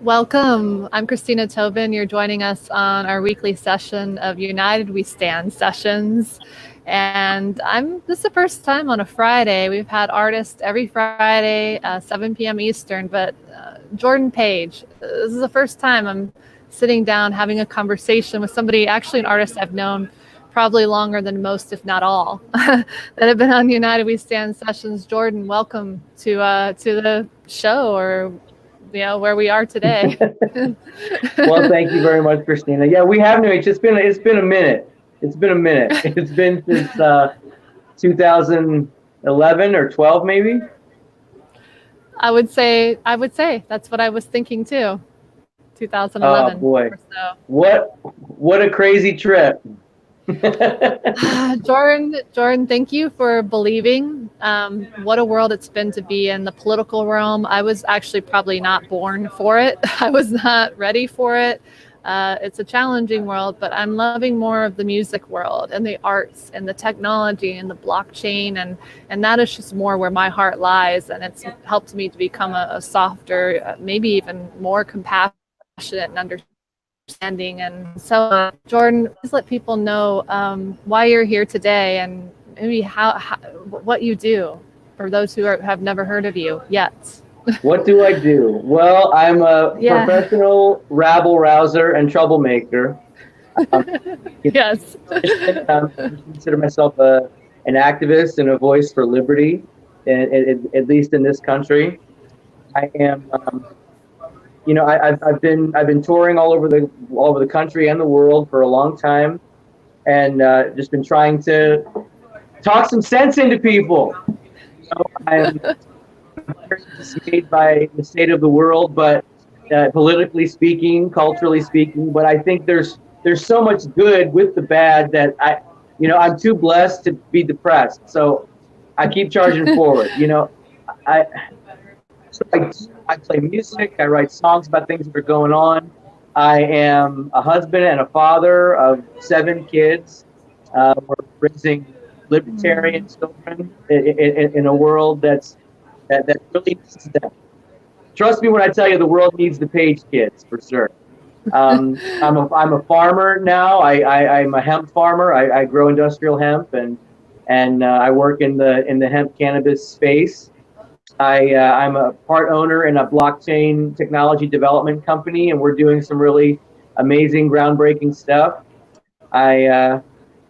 Welcome. I'm Christina Tobin. You're joining us on our weekly session of United We Stand sessions. And this is the first time on a Friday. We've had artists every Friday, 7 p.m. Eastern, but Jordan Page, this is the first time I'm sitting down having a conversation with somebody, actually an artist I've known probably longer than most, if not all, that have been on United We Stand sessions. Jordan, welcome to the show, or where we are today. Well, thank you very much, Christina. Yeah, we have known each. It's been a minute. It's been a minute. It's been since 2011 or 12, maybe. I would say that's what I was thinking too. Oh 2011 boy, or so. what a crazy trip. Jordan, thank you for believing. What a world it's been to be in the political realm. I was actually probably not born for it. I was not ready for it. It's a challenging world, but I'm loving more of the music world and the arts and the technology and the blockchain, and that is just more where my heart lies. And it's helped me to become a softer, maybe even more compassionate and understanding. And so, Jordan, please let people know why you're here today, and maybe how what you do for those who have never heard of you yet. What do I do? Well, I'm a Yeah. professional rabble rouser and troublemaker. Um, in Yes. addition, I consider myself an activist and a voice for liberty, at least in this country. I am. I've been touring all over the country and the world for a long time, and just been trying to talk some sense into people. I am very dismayed by the state of the world, but politically speaking, culturally speaking, but I think there's so much good with the bad that I'm too blessed to be depressed. So I keep charging forward. I so I play music. I write songs about things that are going on. I am a husband and a father of 7 kids. We're raising libertarian children in a world that really needs them. Trust me when I tell you, the world needs the Page kids for sure. I'm a farmer now. I'm a hemp farmer. I grow industrial hemp, and I work in the hemp cannabis space. I'm a part owner in a blockchain technology development company, and we're doing some really amazing, groundbreaking stuff. I uh,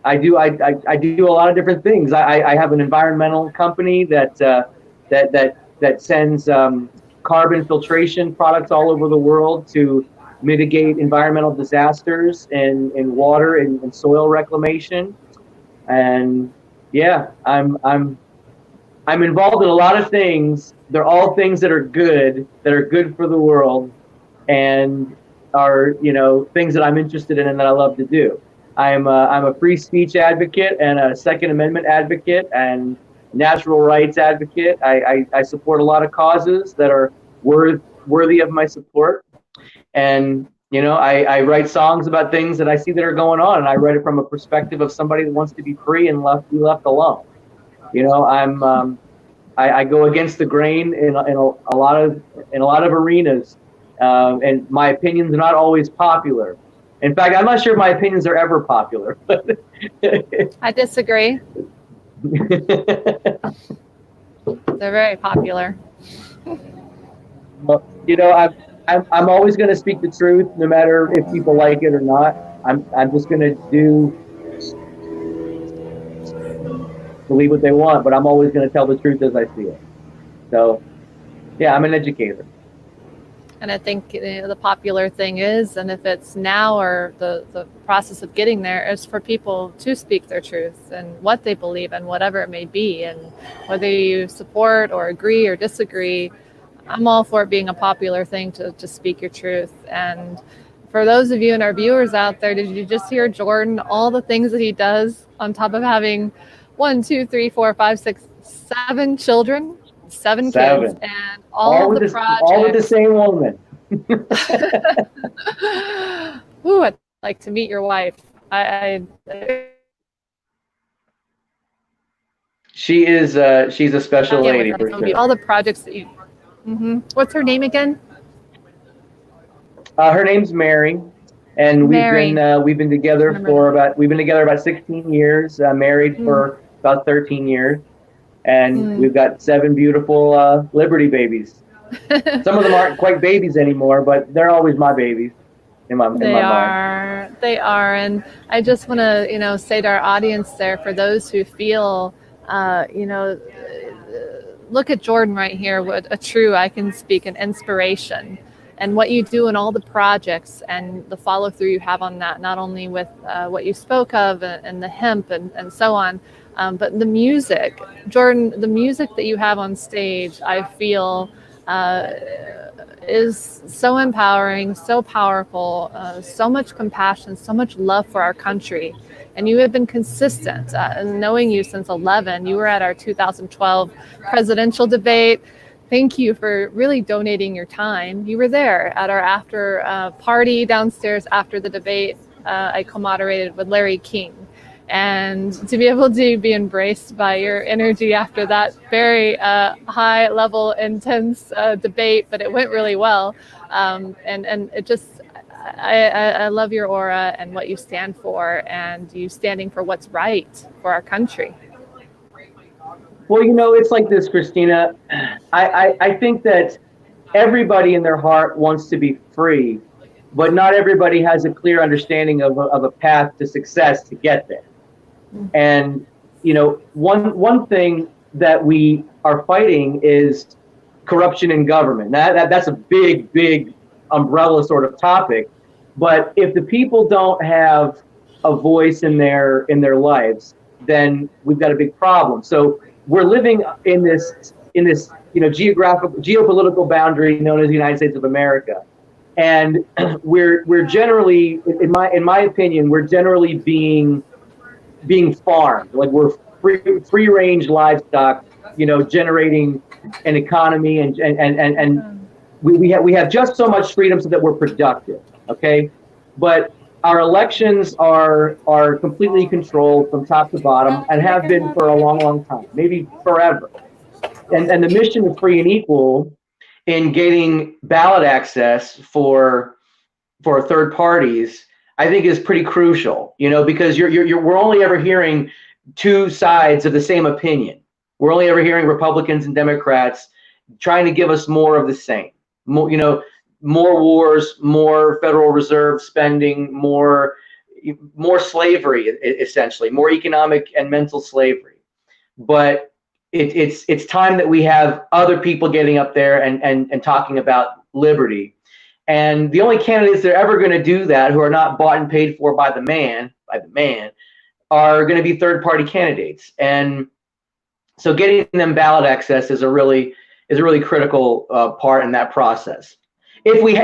I do a lot of different things. I have an environmental company that sends carbon filtration products all over the world to mitigate environmental disasters in water and soil reclamation. And yeah, I'm involved in a lot of things. They're all things that are good for the world, and are things that I'm interested in and that I love to do. I'm a free speech advocate and a Second Amendment advocate and natural rights advocate. I support a lot of causes that are worthy of my support, and I write songs about things that I see that are going on, and I write it from a perspective of somebody that wants to be free and be left alone. I go against the grain in a lot of arenas, and my opinions are not always popular. In fact, I'm not sure my opinions are ever popular. I disagree. They're very popular. Well, I'm always going to speak the truth, no matter if people like it or not. I'm just going to believe what they want, but I'm always going to tell the truth as I see it. So yeah, I'm an educator. And I think the popular thing is, and if it's now or the process of getting there, is for people to speak their truth and what they believe and whatever it may be. And whether you support or agree or disagree, I'm all for it being a popular thing to speak your truth. And for those of you and our viewers out there, did you just hear Jordan, all the things that he does on top of having one, two, three, four, five, six, 7 children, 7 kids, Seven, and all the all with the projects? same woman. Ooh, I'd like to meet your wife. I She's a can't special with her. lady It's for gonna be sure. all the projects that you. What's her name again? Her name's Mary, and Mary. we've been together Remember that. we've been together about 16 years. Married Mm. for about 13 years, and Mm. we've got 7 beautiful Liberty babies. Some of them aren't quite babies anymore, but they're always my babies in my mind. They are, and I just want to, say to our audience there, for those who feel, look at Jordan right here, what a true, I can speak, an inspiration, and what you do in all the projects and the follow through you have on that, not only with what you spoke of and the hemp and so on, but the music, Jordan, the music that you have on stage, I feel is so empowering, so powerful, so much compassion, so much love for our country. And you have been consistent. Knowing you since 11, you were at our 2012 presidential debate. Thank you for really donating your time. You were there at our after party downstairs after the debate. I co-moderated with Larry King. And to be able to be embraced by your energy after that very high level, intense debate, but it went really well. And it just, I love your aura and what you stand for, and you standing for what's right for our country. Well, it's like this, Christina. I think that everybody in their heart wants to be free, but not everybody has a clear understanding of a path to success to get there. And one thing that we are fighting is corruption in government. That's a big umbrella sort of topic. But if the people don't have a voice in their lives, then we've got a big problem. So we're living in this geopolitical boundary known as the United States of America, and we're generally, in my opinion, we're generally being farmed. Like we're free range livestock, generating an economy, and we have just so much freedom so that we're productive. Okay, but our elections are completely controlled from top to bottom, and have been for a long time, maybe forever. And the mission of Free and Equal in getting ballot access for third parties, I think, is pretty crucial, because we're only ever hearing two sides of the same opinion. We're only ever hearing Republicans and Democrats trying to give us more of the same. More wars, more Federal Reserve spending, more slavery, essentially, more economic and mental slavery. But it's time that we have other people getting up there and talking about liberty. And the only candidates that are ever going to do that, who are not bought and paid for by the man, are going to be third-party candidates. And so getting them ballot access is a really critical part in that process. If we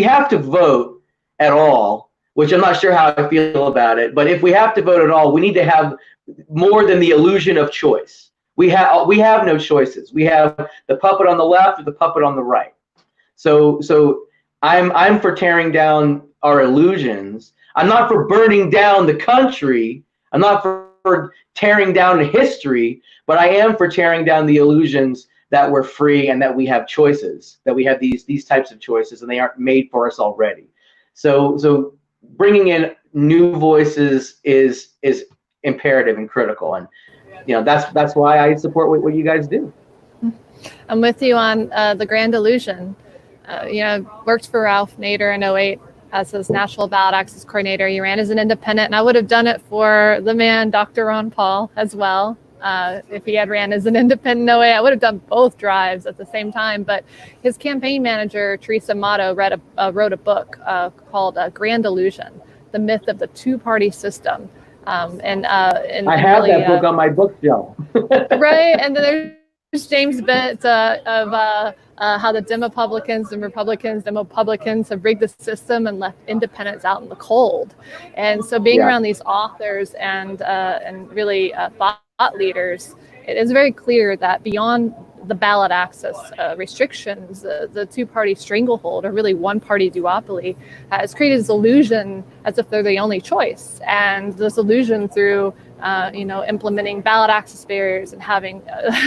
have to vote at all, which I'm not sure how I feel about it, but if we have to vote at all, we need to have more than the illusion of choice. We have no choices. We have the puppet on the left or the puppet on the right. So I'm for tearing down our illusions. I'm not for burning down the country. I'm not for tearing down history, but I am for tearing down the illusions that we're free and that we have choices, that we have these types of choices, and they aren't made for us already. So bringing in new voices is imperative and critical, and that's why I support what you guys do. I'm with you on the Grand Illusion. Worked for Ralph Nader in 2008 as his National Ballot Access Coordinator. He ran as an independent, and I would have done it for the man, Dr. Ron Paul, as well. If he had ran as an independent, no way, I would have done both drives at the same time. But his campaign manager, Teresa Amato, wrote a book called Grand Illusion, The Myth of the Two-Party System. And I have that book on my bookshelf. Right, and then there's James Bennett of how the Republicans have rigged the system and left independents out in the cold. And so being around these authors and really thought leaders, it is very clear that beyond the ballot access restrictions, the two-party stranglehold, or really one-party duopoly, has created this illusion as if they're the only choice. And this illusion through implementing ballot access barriers and having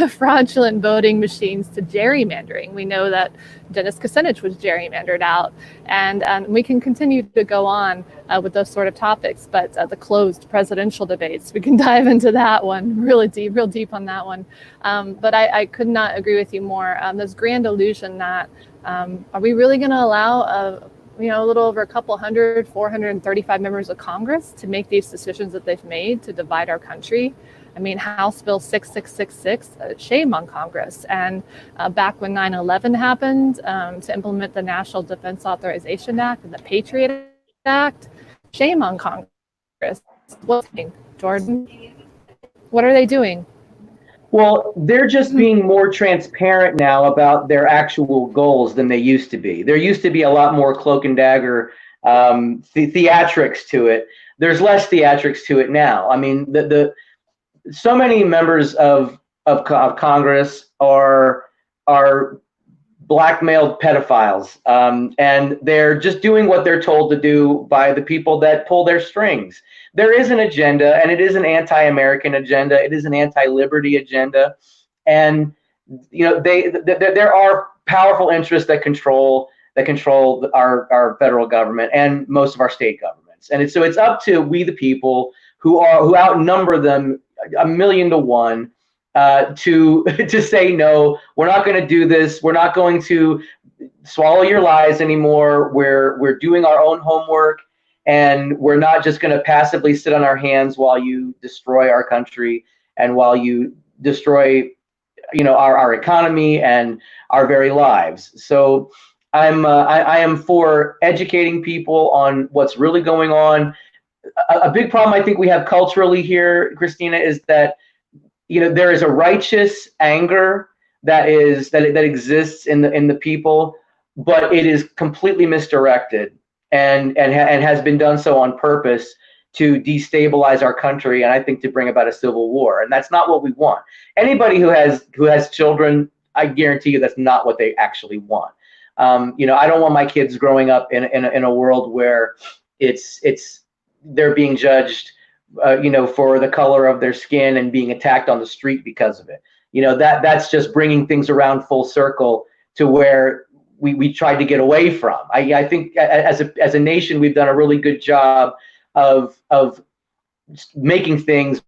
fraudulent voting machines to gerrymandering. We know that Dennis Kucinich was gerrymandered out, and we can continue to go on with those sort of topics. But the closed presidential debates, we can dive into that one real deep on that one. But I could not agree with you more. This grand illusion that are we really going to allow a little over a couple hundred, 435 members of Congress to make these decisions that they've made to divide our country? I mean, House Bill 6666, shame on Congress. And back when 9/11 happened, to implement the National Defense Authorization Act and the Patriot Act, shame on Congress. What's happening, Jordan? What are they doing? Well, they're just being more transparent now about their actual goals than they used to be. There used to be a lot more cloak and dagger theatrics to it. There's less theatrics to it now. I mean, so many members of Congress are blackmailed pedophiles, and they're just doing what they're told to do by the people that pull their strings. There is an agenda, and it is an anti-American agenda. It is an anti-liberty agenda, and there are powerful interests that control our federal government and most of our state governments. And so it's up to we, the people, who outnumber them 1,000,000 to 1, to say no. We're not going to do this. We're not going to swallow your lies anymore. We're doing our own homework, and we're not just going to passively sit on our hands while you destroy our country and while you destroy our economy and our very lives. So I am for educating people on what's really going on. A big problem I think we have culturally here, Christina, is that there is a righteous anger that exists in the people, but it is completely misdirected and has been done so on purpose to destabilize our country, and I think to bring about a civil war. And that's not what we want. Anybody who has children, I guarantee you that's not what they actually want. I don't want my kids growing up in a world where they're being judged for the color of their skin and being attacked on the street because of it. That's just bringing things around full circle to where we tried to get away from. I think as a nation, we've done a really good job of making things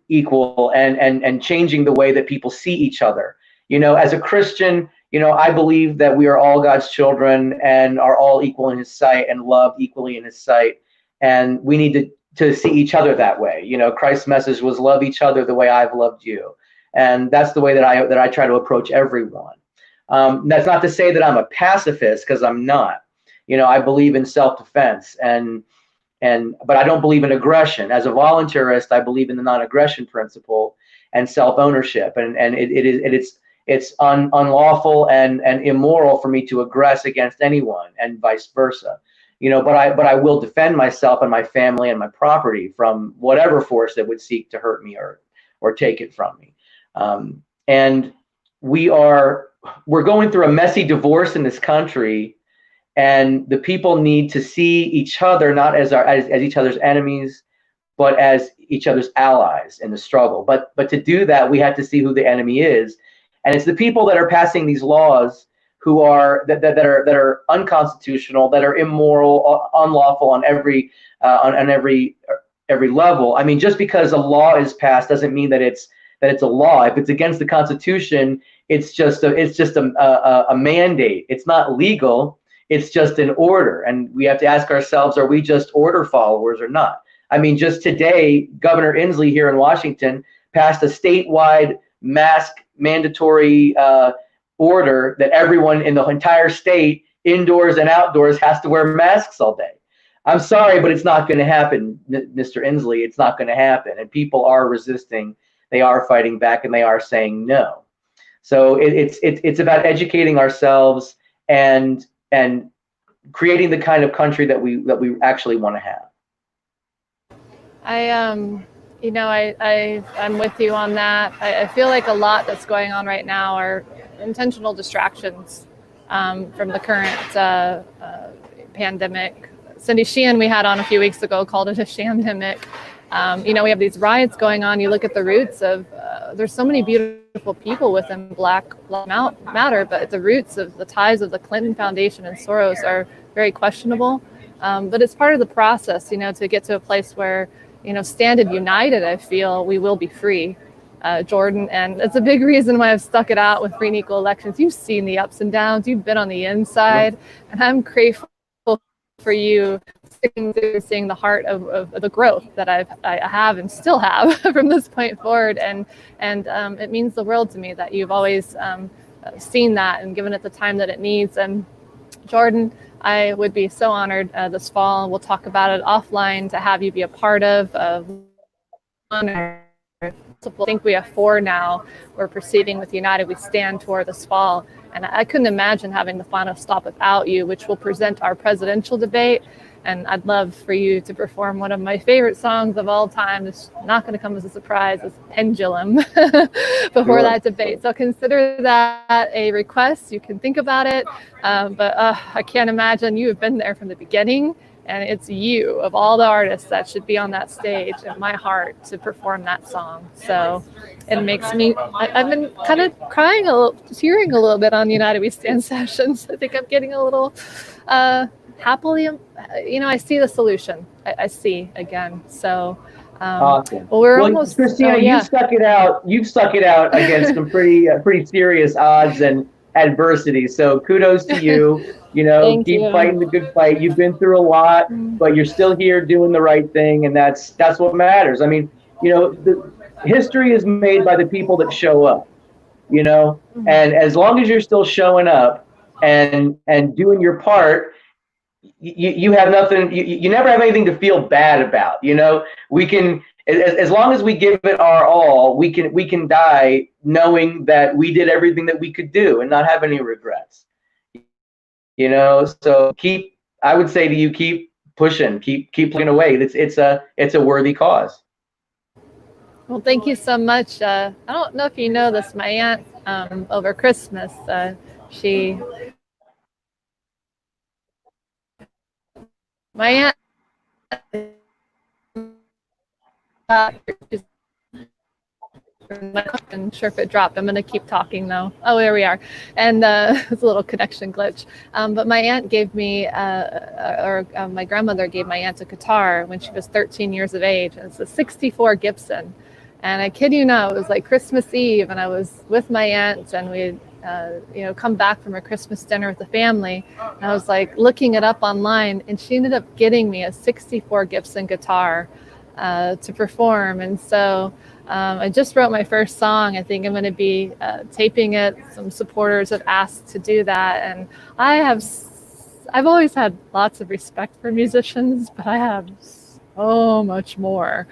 equal and changing the way that people see each other. As a Christian, I believe that we are all God's children and are all equal in His sight and loved equally in His sight. And we need to see each other that way. Christ's message was love each other the way I've loved you. And that's the way that I try to approach everyone. That's not to say that I'm a pacifist, because I'm not. I believe in self-defense but I don't believe in aggression. As a voluntarist, I believe in the non-aggression principle and self-ownership. And it's unlawful and immoral for me to aggress against anyone, and vice versa. But I will defend myself and my family and my property from whatever force that would seek to hurt me or take it from me. And we're going through a messy divorce in this country, and the people need to see each other not as each other's enemies, but as each other's allies in the struggle. But to do that, we have to see who the enemy is, and it's the people that are passing these laws who are that are unconstitutional, that are immoral, unlawful on every level. I mean, just because a law is passed doesn't mean that it's a law. If it's against the Constitution, it's just a mandate. It's not legal. It's just an order, and we have to ask ourselves: are we just order followers or not? I mean, just today, Governor Inslee here in Washington passed a statewide mask mandatory order that everyone in the entire state, indoors and outdoors, has to wear masks all day. I'm sorry, but it's not going to happen, Mr. Inslee. It's not going to happen. And people are resisting. They are fighting back, and they are saying no. So it's about educating ourselves and creating the kind of country that we actually want to have. I'm with you on that. I feel like a lot that's going on right now are intentional distractions from the current pandemic. Cindy Sheehan, we had on a few weeks ago, called it a shamdemic. We have these riots going on. You look at the roots of, there's so many beautiful people within Black Lives Matter, but the roots of the ties of the Clinton Foundation and Soros are very questionable. But it's part of the process, to get to a place where, standing united, I feel we will be free, Jordan. And it's a big reason why I've stuck it out with free and equal elections. You've seen the ups and downs. You've been on the inside. And I'm grateful for you seeing the heart of the growth that I have and still have from this point forward. And it means the world to me that you've always seen that and given it the time that it needs. And Jordan, I would be so honored this fall. We'll talk about it offline to have you be a part of one. I think we have 4 now. We're proceeding with United We Stand tour this fall. And I couldn't imagine having the final stop without you, which will present our presidential debate. And I'd love for you to perform one of my favorite songs of all time. It's not going to come as a surprise. It's Pendulum before that debate. So consider that a request. You can think about it. But I can't imagine. You have been there from the beginning. And it's you, of all the artists, that should be on that stage in my heart to perform that song. So it makes me, I've been kind of crying tearing a little bit on United We Stand sessions. I think I'm getting a little happily, I see the solution. I see again. So, awesome. Well, we're almost, Christina, you stuck it out. You've stuck it out against some pretty serious odds and adversity. So kudos to you. Keep fighting the good fight. You've been through a lot, but you're still here doing the right thing, and that's what matters. I mean, the history is made by the people that show up. And as long as you're still showing up and doing your part, you have nothing. You never have anything to feel bad about. We can, as long as we give it our all, we can die knowing that we did everything that we could do and not have any regrets. So I would say to you, keep pushing, keep plugging away. It's a worthy cause. Well, thank you so much. I don't know if you know this, my aunt, over Christmas, my aunt, I'm not sure if it dropped. I'm going to keep talking though. Oh, there we are. And it's a little connection glitch. But my aunt gave me, my grandmother gave my aunt a guitar when she was 13 years of age. And it's a 64 Gibson. And I kid you not, it was like Christmas Eve, and I was with my aunt, and we'd come back from a Christmas dinner with the family. And I was like looking it up online, and she ended up getting me a 64 Gibson guitar to perform. And so I just wrote my first song. I think I'm going to be taping it. Some supporters have asked to do that, and I've always had lots of respect for musicians, but I have so much more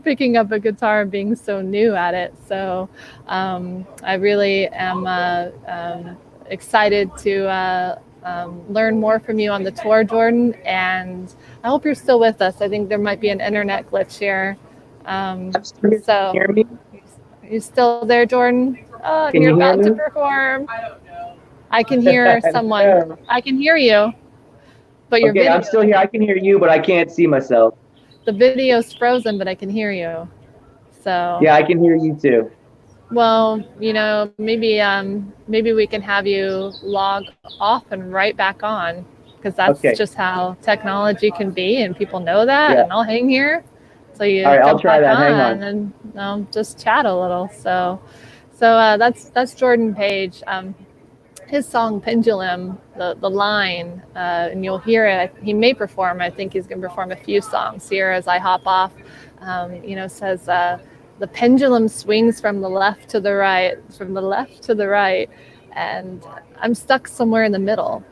picking up a guitar and being so new at it. So I really am excited to learn more from you on the tour, Jordan, and I hope you're still with us. I think there might be an internet glitch here. So hear me? You still there, Jordan? Oh, Can you're you hear about me? to perform. I can hear someone. I can hear you, but your video, I'm still here. I can hear you, but I can't see myself. the video's frozen, but I can hear you. So Yeah, I can hear you too. well, maybe we can have you log off and right back on, because that's just how technology can be, and people know that. Yeah. And I'll hang here. So you All right, I'll jump try back that. Hang on. and just chat a little. So that's Jordan Page. His song Pendulum, the line, and you'll hear it. He may perform. I think he's going to perform a few songs here as I hop off. Says the pendulum swings from the left to the right, and I'm stuck somewhere in the middle.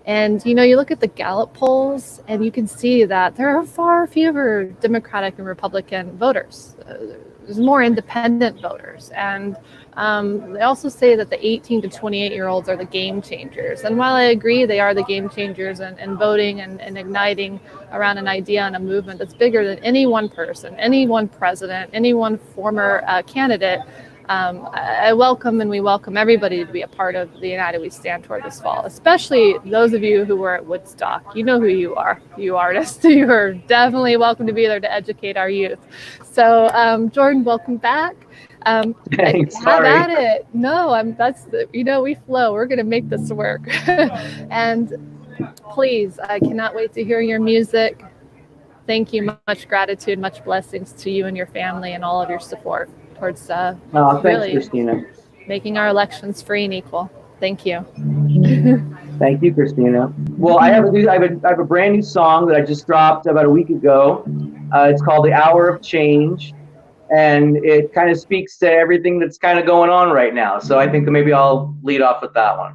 And you look at the Gallup polls, and you can see that there are far fewer Democratic and Republican voters. There's more independent voters. And they also say that the 18 to 28-year-olds are the game changers. And while I agree they are the game changers in voting and igniting around an idea and a movement that's bigger than any one person, any one president, any one former candidate, I welcome and we welcome everybody to be a part of the United We Stand Toward this fall, especially those of you who were at Woodstock. You know who you are, you artists. You are definitely welcome to be there to educate our youth. So, Jordan, welcome back. Thanks, Have sorry. at it. No, we flow. We're going to make this work. And please, I cannot wait to hear your music. Thank you. Much gratitude, much blessings to you and your family and all of your support towards Thanks, really Christina. making our elections free and equal. Thank you. Thank you, Christina. Well, I have a brand new song that I just dropped about a week ago. It's called "The Hour of Change," and it kind of speaks to everything that's kind of going on right now. So I think that maybe I'll lead off with that one.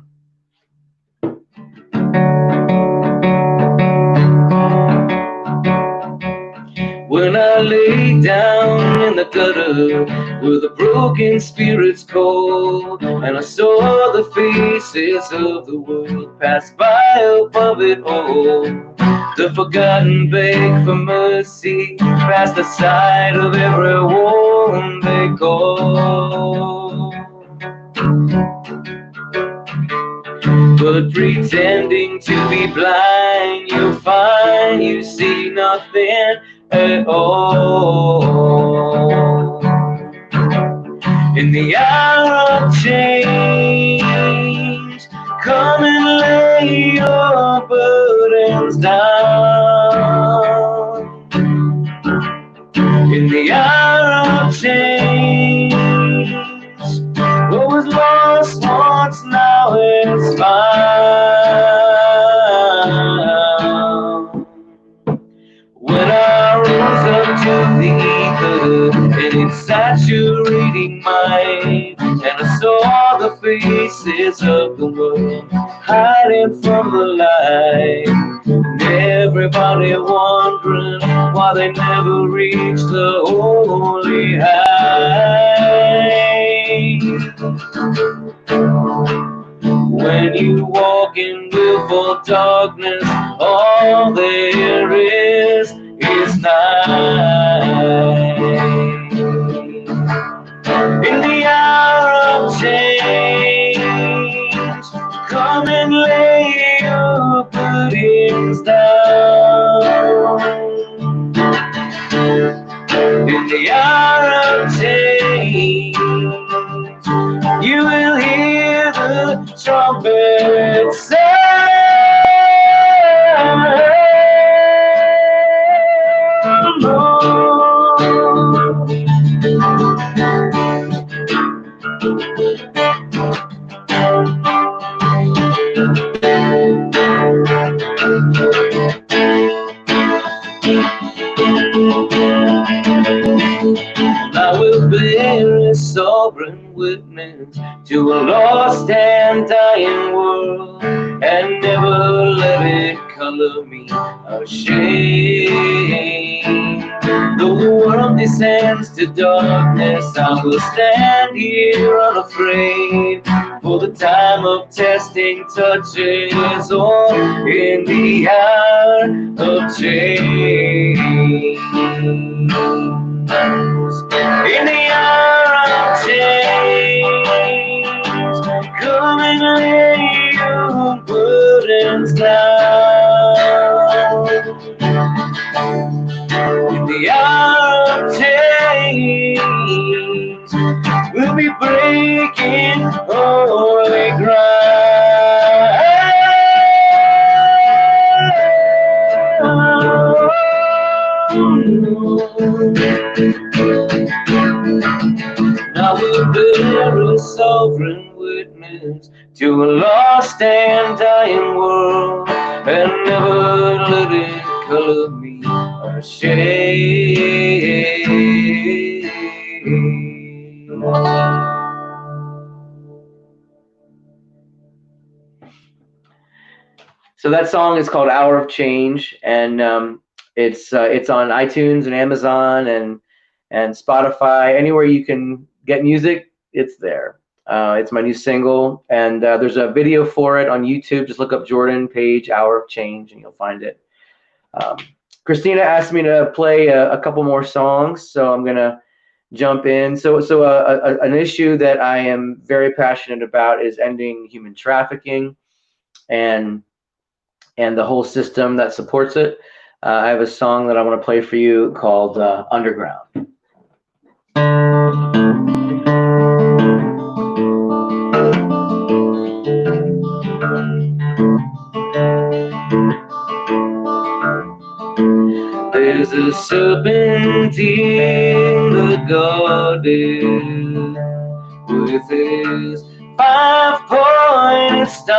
When I lay down in the gutter with a broken spirit's cold, and I saw the faces of the world pass by above it all, the forgotten beg for mercy past the side of everyone they call. But pretending to be blind, you'll find you see nothing at all. In the hour of change, come and lay your burdens down. In the hour of change, what was lost once now is found. When I rose up to the ether and its saturating mind, and I saw the faces of the world hiding from the light, and everybody wondering why they never reached the holy height. When you walk in willful darkness, all there is night. In the hour of change, come and lay your burdens down. In the hour of change, you will hear the trumpet sound. I will bear a sovereign witness to a lost and dying world, and never let it color me ashamed. Though the world descends to darkness, I will stand here unafraid, for the time of testing touches on in the hour of change. In the hour of change, come and lay your burdens down. In the hour of change, we'll be breaking holy Now we'll bear a sovereign witness to a lost and dying world, and never let it color me ashamed. So that song is called "Hour of Change," and it's on iTunes and Amazon and Spotify. Anywhere you can get music, it's there. It's my new single, and there's a video for it on YouTube. Just look up Jordan Page "Hour of Change" and you'll find it. Christina asked me to play a couple more songs, so I'm gonna jump in. So an issue that I am very passionate about is ending human trafficking and the whole system that supports it. I have a song that I want to play for you called Underground. There's a serpent in the garden with his 5-pointed star,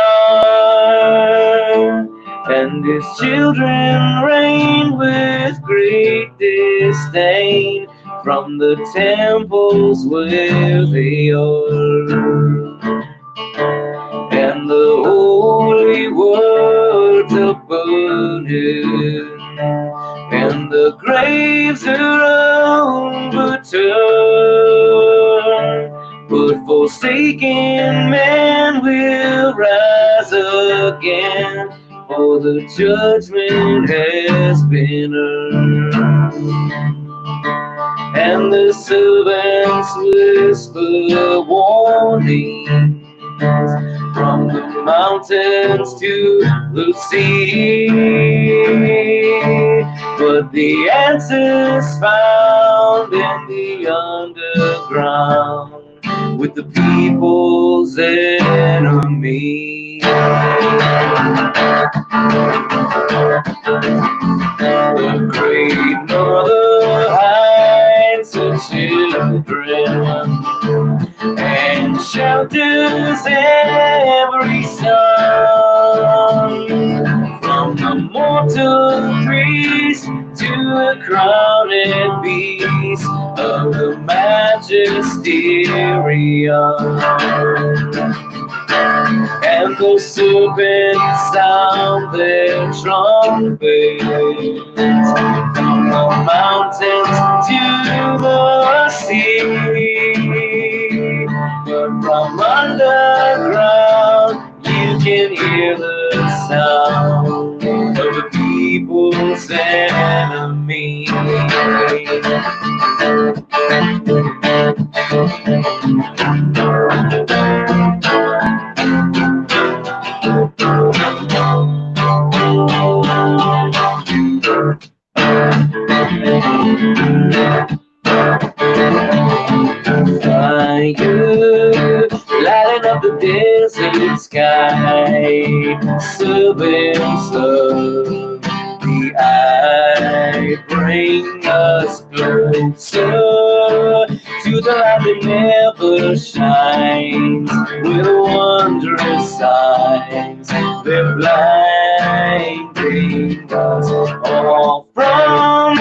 and his children reign with great disdain from the temples where they are. And the holy words are burning, and the graves are overturned, but forsaken men will rise again, for the judgment has been earned. And the servants whisper warnings from the mountains to the sea, but the answer's found in the underground with the people's enemy. The great mother hides her children and shelters every son, from the mortal priest to the crowned beast of the magisterium. And the serpents sound their trumpets from the mountains to the sea, but from underground you can hear the sound of the people's enemy. Fire lighting up the desert sky, servants of the eye, bring us closer to the light that never shines, with wondrous signs they're blinding us all from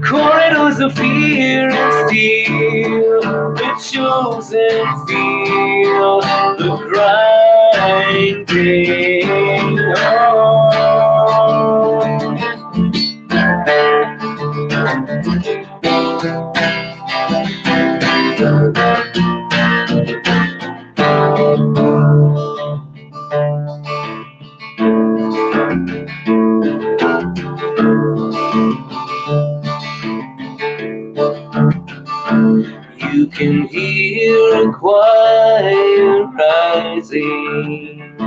corridors of fear and steel. The chosen feel the grinding You can hear a choir rising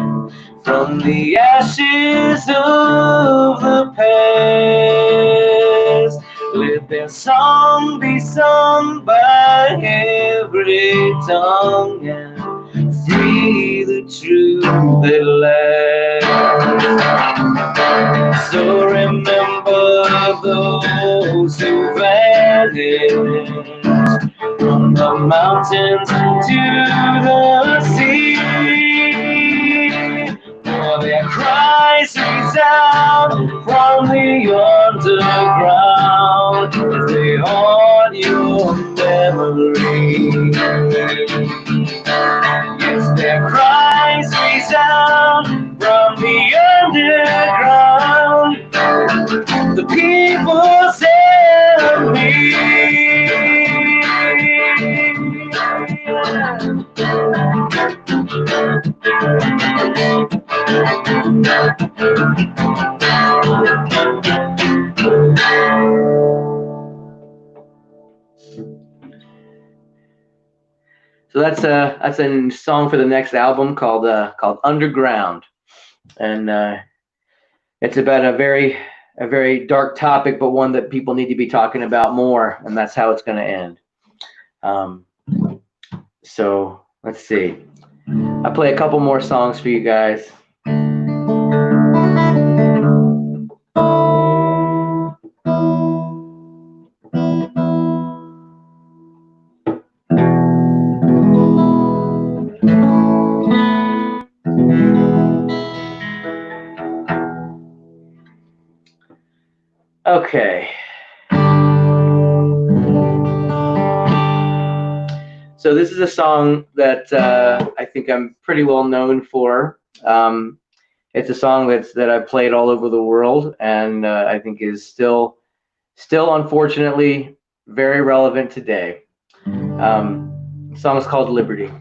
from the ashes of the past. Let their song be sung by every tongue, and free the truth at last. So remember those who vanished from the mountains to the sea, for their cries resound from the underground as they haunt your memory. Yes, their cries resound from the underground, the people's enemy. So that's a song for the next album called Underground, and it's about a very dark topic, but one that people need to be talking about more, and that's how it's going to end. So let's see. I'll play a couple more songs for you guys. Okay. So this is a song that I think I'm pretty well known for. It's a song that I've played all over the world, and I think is still unfortunately very relevant today. The song is called Liberty.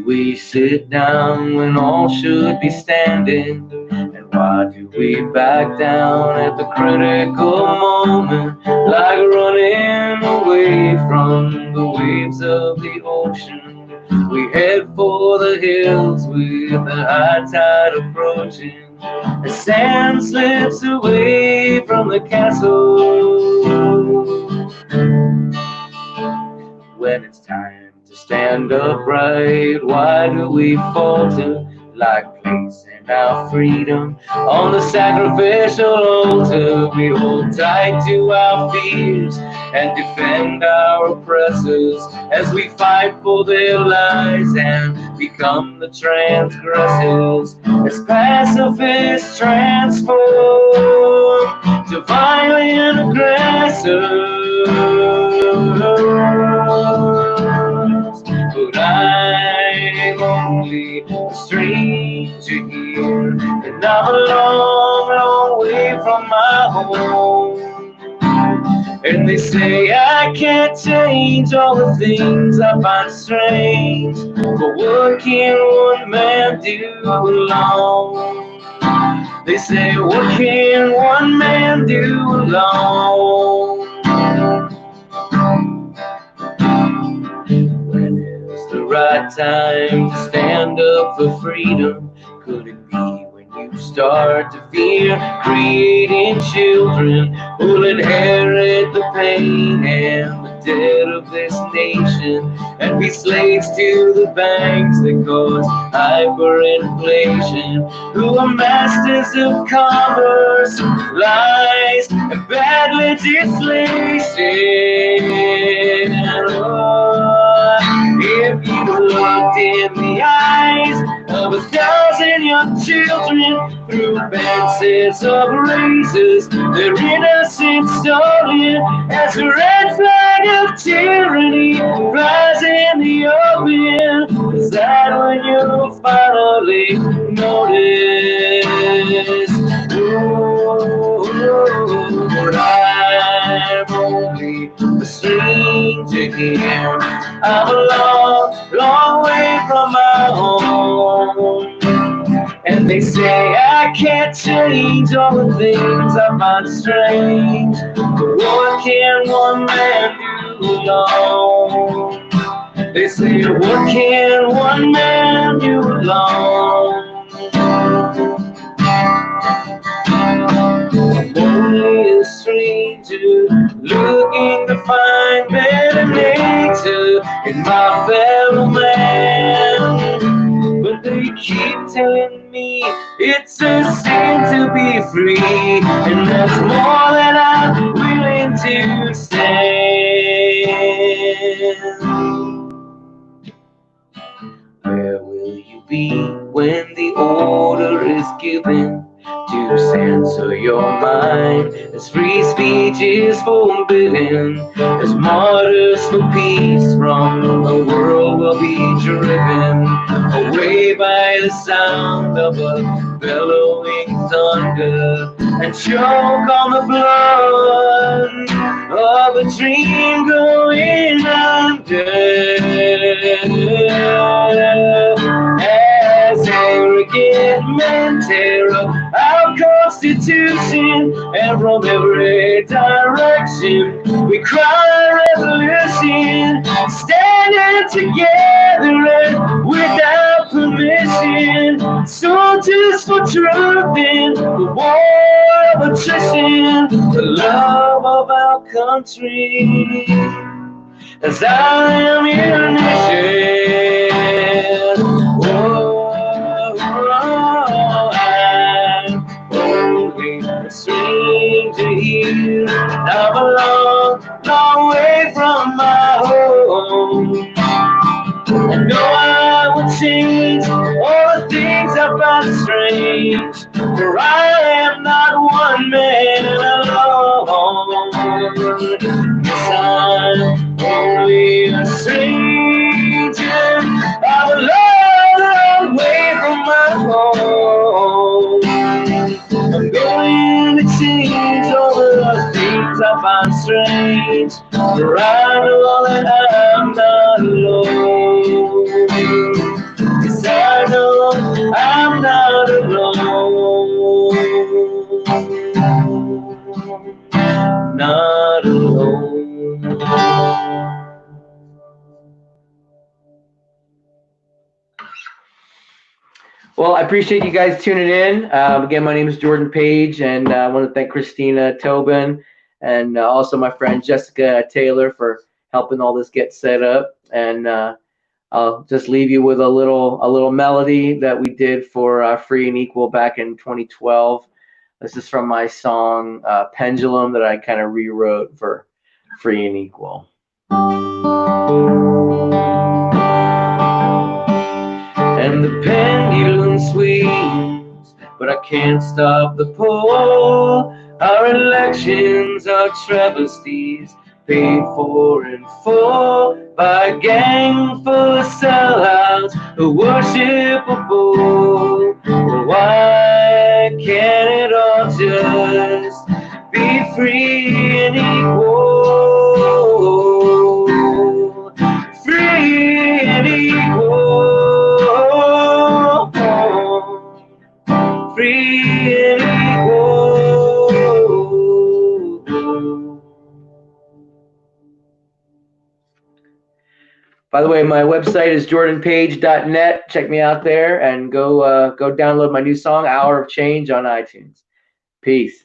We sit down when all should be standing, and why do we back down at the critical moment, like running away from the waves of the ocean? We head for the hills with the high tide approaching, as sand slips away from the castle. When it's time to stand upright, why do we falter, like placing our freedom on the sacrificial altar? We hold tight to our fears and defend our oppressors as we fight for their lives and become the transgressors, as pacifists transform to violent aggressors. But I'm only a stranger here, and I'm a long, long way from my home. And they say I can't change all the things I find strange, but what can one man do alone? They say, what can one man do alone? When is the right time to stand up for freedom? Could it be when you start to fear creating children who'll inherit the pain and the debt of this nation and be slaves to the banks that cause hyperinflation, who are masters of commerce, lies, and bad legislation? If you looked in the eyes of 1,000 young children through fences of razors, their innocence stolen as a red flag of tyranny flies in the open, is that when you'll finally notice? But I'm only a stranger here. I'm a long, long way from my home. And they say I can't change all the things I find strange, but what can one man do alone? They say, what can one man do alone? I'm only a stranger looking to find better nature in my fellow man, but they keep telling me it's a sin to be free, and that's more than I'm willing to stand. Where will you be when the order is given to censor your mind, as free speech is forbidden, as martyrs for peace from the world will be driven away by the sound of a bellowing thunder, and choke on the blood of a dream going under? men tear up our Constitution, and from every direction we cry revolution, standing together and without permission, soldiers for truth in the war of attrition, the love of our country as I am your nation. Oh, I'm only a stranger here. I'm a long, long way from my home. I know I will change all the things I find strange, for I am not one man alone. Yes, I'm only a stranger. I'm a long, long way from my home. I'm going to change all the things I find strange, for I know that I'm not alone. Yes, I know I'm not alone. Not alone. Well, I appreciate you guys tuning in. Again, my name is Jordan Page, and I want to thank Christina Tobin and also my friend Jessica Taylor for helping all this get set up. And I'll just leave you with a little melody that we did for Free and Equal back in 2012. This is from my song Pendulum that I kind of rewrote for Free and Equal. And the pendulum swings, but I can't stop the pull. Our elections are travesties, paid for in full by a gang full of sellouts who worship a bull. Well, why can't it all just be free and equal? Free and equal. Free and equal. By the way, my website is jordanpage.net. Check me out there and go download my new song, Hour of Change, on iTunes. Peace.